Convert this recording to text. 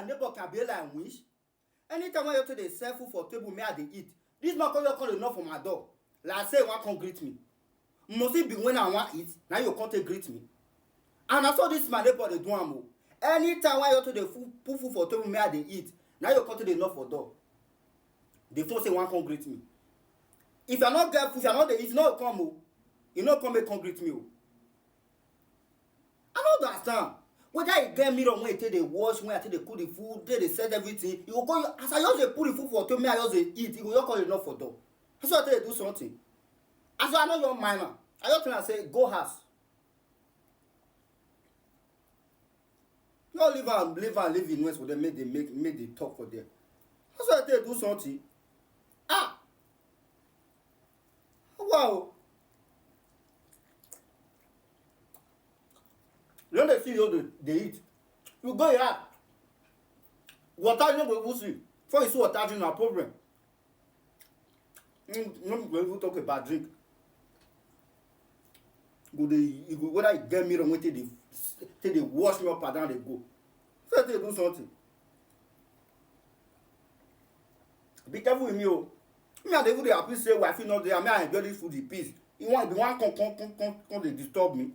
my neighbor can be like wish. Anytime when you to dey sell food for table, me I dey eat. This man come here come dey knock for my door. Like say he wan come greet me. Must it be when I wan eat? Now you come to greet me. And I saw this my neighbor dey do am o. Anytime when you to dey put food for table, me I dey eat. Now you come to dey knock for door. The phone say wan come greet me. If you not get food, if you not dey eat, you no come o. You no come make come greet me o. I no understand. Whether you get mirror when you take dey wash, when I take dey cook the food, take dey set everything, you go come as I just dey put the food for table, me I just dey eat, you go just come dey knock for door. That's why I take dey do something. As I know your mind now, I just tell am say go house. No leave in noise for them, make they talk for them. That's why I take dey do something. Ah! Wow! You don't dey see you dey eat. You go here. Water you no go even see. Before you see water drink na problem. No go even talk about drink. You go whether you get mirror when take dey wash me up and down dey go. So take do something. Be careful with me o. Me I dey even dey happy say wife no dey and me I enjoy this food in peace. You wan come dey disturb me.